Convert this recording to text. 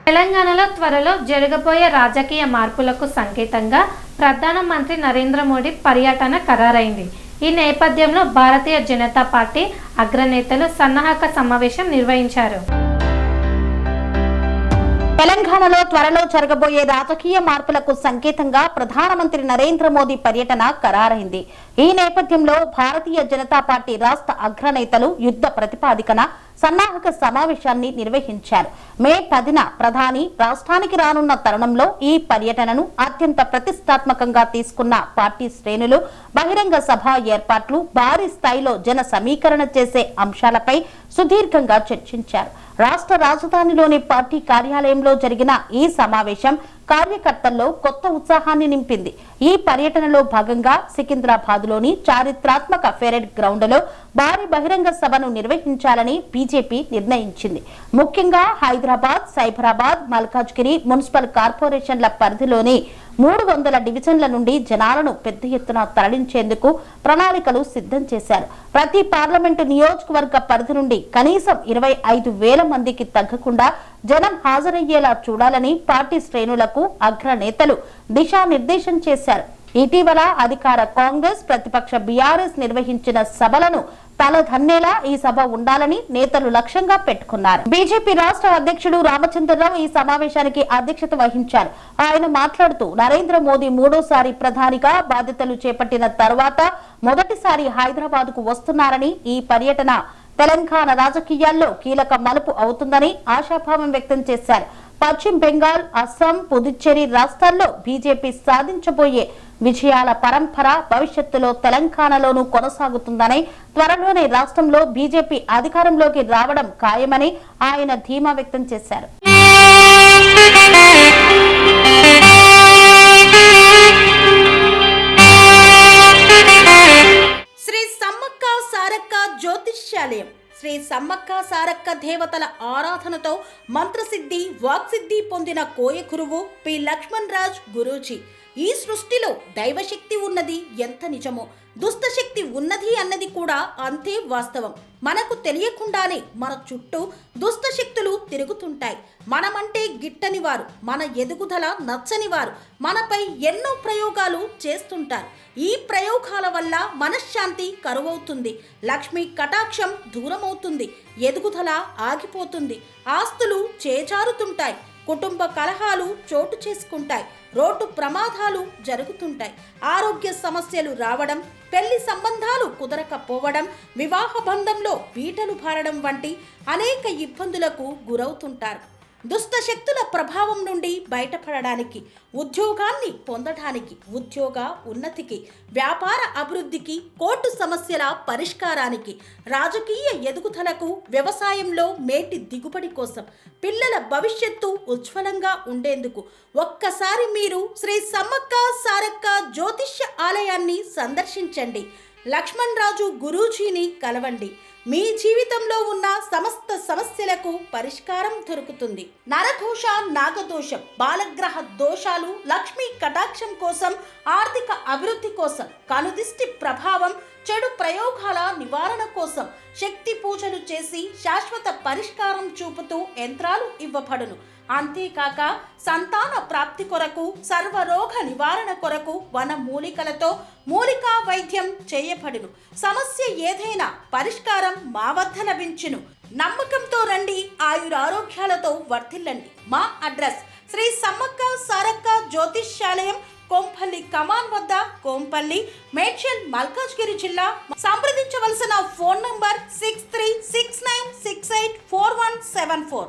తెలంగాణలో త్వరలో జరగబోయే రాజకీయ మార్పులకు సంకేతంగా ప్రధానమంత్రి నరేంద్ర మోడీ పర్యటన ఖరారైంది. ఈ నేపథ్యంలో భారతీయ జనతా పార్టీ అగ్రనేతలు సన్నాహక సమావేశం నిర్వహించారు. తెలంగాణలో త్వరలో జరగబోయే రాజకీయ మార్పులకు సంకేతంగా ప్రధానమంత్రి నరేంద్ర మోదీ పర్యటన ఖరారైంది. ఈ నేపథ్యంలో భారతీయ జనతా పార్టీ రాష్ట్ర అగ్రనేతలు యుద్ధ ప్రతిపాదికన సన్నాహక సమావేశాన్ని నిర్వహించారు. మే 10న ప్రధాని రాష్ట్రానికి రానున్న తరుణంలో ఈ పర్యటనను అత్యంత ప్రతిష్టాత్మకంగా తీసుకున్న పార్టీ శ్రేణులు బహిరంగ సభ ఏర్పాట్లు, భారీ స్థాయిలో జన సమీకరణ చేసే అంశాలపై సుదీర్ఘంగా చర్చించారు. రాష్ట్ర రాజధానిలోని పార్టీ కార్యాలయంలో జరిగిన ఈ సమావేశం కార్యకర్తల్లో కొత్త ఉత్సాహాన్ని నింపింది. ఈ పర్యటనలో భాగంగా సికింద్రాబాద్ లోని చారిత్రాత్మక పెరేడ్ గ్రౌండ్ లో భారీ బహిరంగ సభను నిర్వహించాలని బీజేపీ నిర్ణయించింది. ముఖ్యంగా హైదరాబాద్, సైబరాబాద్, మల్కాజ్గిరి మున్సిపల్ కార్పొరేషన్ల పరిధిలోని 300 డివిజన్ల నుండి జనాలను పెద్ద ఎత్తున తరలించేందుకు ప్రణాళికలు సిద్ధం చేశారు. ప్రతి పార్లమెంటు నియోజకవర్గ పరిధి నుండి కనీసం 25,000 మందికి తగ్గకుండా జనం హాజరయ్యేలా చూడాలని పార్టీ శ్రేణులకు అగ్రనేతలు దిశానిర్దేశం చేశారు. ఇటీవల అధికార కాంగ్రెస్, ప్రతిపక్ష బీఆర్ఎస్ నిర్వహించిన సభలను తలదన్నేలా ఈ సభ ఉండాలని నేతలు లక్ష్యంగా పెట్టుకున్నారు. బీజేపీ రాష్ట్ర అధ్యక్షుడు రామచంద్రరావు ఈ సమావేశానికి అధ్యక్షత వహించారు. ఆయన మాట్లాడుతూ నరేంద్ర మోదీ మూడోసారి ప్రధానిగా బాధ్యతలు చేపట్టిన తర్వాత మొదటిసారి హైదరాబాద్ కు వస్తున్నారని, ఈ పర్యటన తెలంగాణ రాజకీయాల్లో కీలక మలుపు అవుతుందని ఆశాభావం వ్యక్తం చేశారు. పశ్చిమ బెంగాల్, అస్సాం, పుదుచ్చేరి రాష్ట్రాల్లో బీజేపీ సాధించబోయే విజయాల పరంపర భవిష్యత్తులో తెలంగాణలోనూ కొనసాగుతుందని, త్వరలోనే రాష్ట్రంలో బీజేపీ అధికారంలోకి రావడం ఖాయమని ఆయన ధీమా వ్యక్తం చేశారు. శ్రీ సమ్మక్క సారక్క జ్యోతిష్యాలయం శ్రీ సమ్మక్క సారక్క దేవతల ఆరాధనతో మంత్రసిద్ధి, వాక్సిద్ధి పొందిన కోయ గురువు పి లక్ష్మణ్ రాజ్ గురూజీ. ఈ సృష్టిలో దైవశక్తి ఉన్నది ఎంత నిజమో, దుష్టశక్తి ఉన్నది అన్నది కూడా అంతే వాస్తవం. మనకు తెలియకుండానే మన చుట్టూ దుష్టశక్తులు తిరుగుతుంటాయి. మనమంటే గిట్టని వారు, మన ఎదుగుదల నచ్చని వారు మనపై ఎన్నో ప్రయోగాలు చేస్తుంటారు. ఈ ప్రయోగాల వల్ల మనశ్శాంతి కరువవుతుంది, లక్ష్మీ కటాక్షం దూరమవుతుంది, ఎదుగుదల ఆగిపోతుంది, ఆస్తులు చేజారుతుంటాయి, కుటుంబ కలహాలు చోటు చేసుకుంటాయి, రోడ్డు ప్రమాదాలు జరుగుతుంటాయి, ఆరోగ్య సమస్యలు రావడం, పెళ్లి సంబంధాలు కుదరకపోవడం, వివాహ బంధంలో బీటలు భారడం వంటి అనేక ఇబ్బందులకు గురవుతుంటారు. దుష్ట శక్తుల ప్రభావం నుండి బయటపడడానికి, ఉద్యోగాన్ని పొందడానికి, ఉద్యోగ ఉన్నతికి, వ్యాపార అభివృద్ధికి, కోర్టు సమస్యల పరిష్కారానికి, రాజకీయ ఎదుగుదలకు, వ్యవసాయంలో మేటి దిగుబడి కోసం, పిల్లల భవిష్యత్తు ఉజ్వలంగా ఉండేందుకు ఒక్కసారి మీరు శ్రీ సమ్మక్క సారక్క జ్యోతిష్య ఆలయాన్ని సందర్శించండి. లక్ష్మణ్ రాజు గురూజీని కలవండి. మీ జీవితంలో ఉన్న సమస్త సమస్యలకు పరిష్కారం దొరుకుతుంది. నరఘోష, నాగదోషం, బాలగ్రహ దోషాలు, లక్ష్మీ కటాక్షం కోసం, ఆర్థిక అభివృద్ధి కోసం, కనుదిష్టి ప్రభావం, చెడు ప్రయోగాల నివారణ కోసం శక్తి పూజలు చేసి శాశ్వత పరిష్కారం చూపుతూ యంత్రాలు ఇవ్వబడును. అంతేకాక సంతాన ప్రాప్తి కొరకు, సర్వరోగ నివారణ కొరకు వన మూలికలతో మూలికా వైద్యం చేయబడును. సమస్య ఏదైనా పరిష్కారం మా వద్ద లభించును. నమ్మకంతో రండి, ఆయురారోగ్యాలతో వర్ధిల్లండి. మా అడ్రస్ శ్రీ సమ్మక్క సారక్క జ్యోతిష్యాలయం, కోంపల్లి కమాన్ వద్ద, కోంపల్లి, మేడ్చల్, మల్కాజ్గిరి జిల్లా. సంప్రదించవలసిన ఫోన్ నంబర్ 6369684174.